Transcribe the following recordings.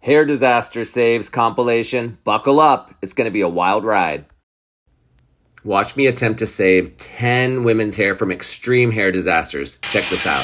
Hair Disaster Saves compilation. Buckle up. It's going to be a wild ride. Watch me attempt to save 10 women's hair from extreme hair disasters. Check this out.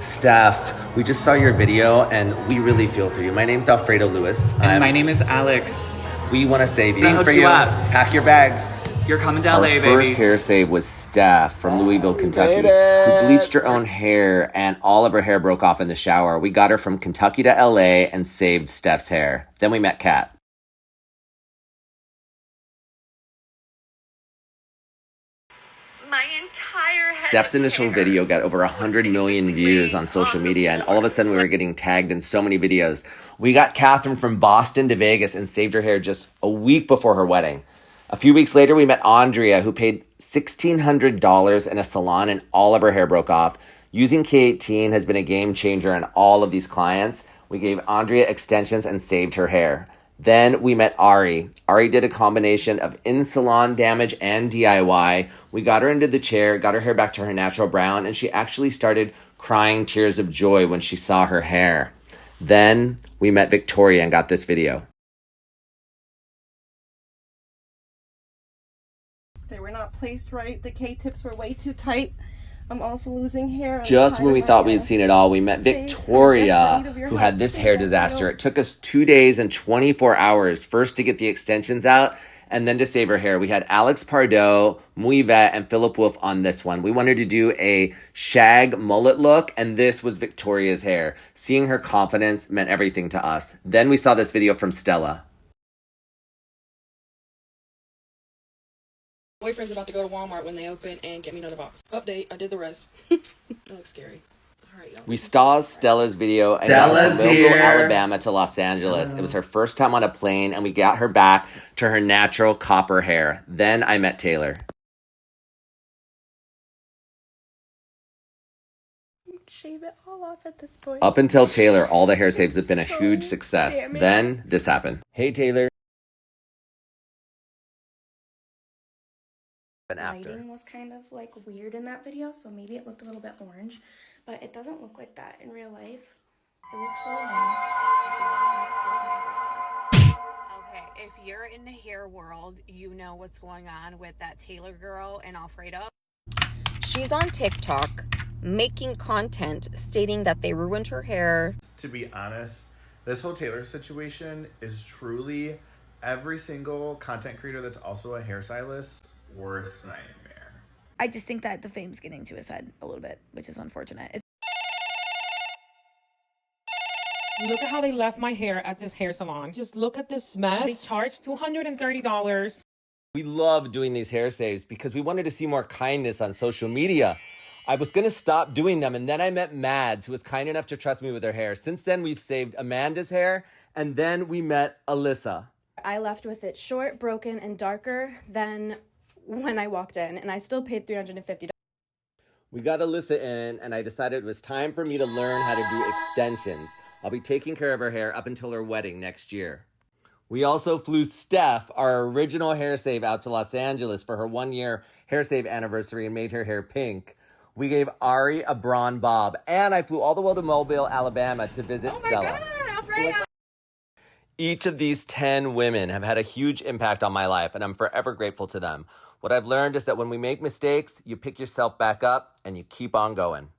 Steph, we just saw your video and we really feel for you. My name's Alfredo Lewis. And my name is Alex. We want to save you. For you. Pack your bags. You're coming to Our LA, baby. first hair save was Steph from Louisville, Kentucky, who bleached her own hair and all of her hair broke off in the shower. We got her from Kentucky to LA and saved Steph's hair. Then we met Kat. My entire head Steph's of initial hair video got over 100 million views on social media, and all of a sudden we were getting tagged in so many videos. We got Catherine from Boston to Vegas and saved her hair just a week before her wedding. A few weeks later, we met Andrea, who paid $1,600 in a salon and all of her hair broke off. Using K18 has been a game changer in all of these clients. We gave Andrea extensions and saved her hair. Then we met Ari. Ari did a combination of in-salon damage and DIY. We got her into the chair, got her hair back to her natural brown, and she actually started crying tears of joy when she saw her hair. Then we met Victoria and got this video. They were not placed right. The K-tips were way too tight. I'm also losing hair. Just when we thought we had seen it all, we met Victoria, who had this hair disaster. It took us 2 days and 24 hours first to get the extensions out and then to save her hair. We had Alex Pardo, Muivet, and Philip Wolf on this one. We wanted to do a shag mullet look, and this was Victoria's hair. Seeing her confidence meant everything to us. Then we saw this video from Stella. Boyfriend's about to go to Walmart when they open and get me another box. Update, I did the rest. That looks scary. All right, y'all. We saw Stella's video and got her from Mobile, Alabama to Los Angeles. It was her first time on a plane, and we got her back to her natural copper hair. Then I met Taylor. Shave it all off at this point. Up until Taylor, all the hair saves have been a huge success. Then this happened. Hey, Taylor. Lighting was kind of like weird in that video, so maybe it looked a little bit orange, but it doesn't look like that in real life. It looks really nice. Okay, if you're in the hair world, you know what's going on with that Taylor girl and Alfredo. She's on TikTok making content stating that they ruined her hair. To be honest, this whole Taylor situation is truly every single content creator that's also a hairstylist worst nightmare. I just think that the fame's getting to his head a little bit, which is unfortunate. Look at how they left my hair at this hair salon. Just look at this mess. They charged $230. We love doing these hair saves because we wanted to see more kindness on social media. I was going to stop doing them, and then I met Mads, who was kind enough to trust me with her hair. Since then, we've saved Amanda's hair, and then we met Alyssa. I left with it short, broken, and darker than when I walked in, and I still paid $350. We got Alyssa in, and I decided it was time for me to learn how to do extensions. I'll be taking care of her hair up until her wedding next year. We also flew Steph, our original hair save, out to Los Angeles for her 1-year hair save anniversary and made her hair pink. We gave Ari a brawn bob, and I flew all the way to Mobile, Alabama to visit Stella. Each of these 10 women have had a huge impact on my life, and I'm forever grateful to them. What I've learned is that when we make mistakes, you pick yourself back up and you keep on going.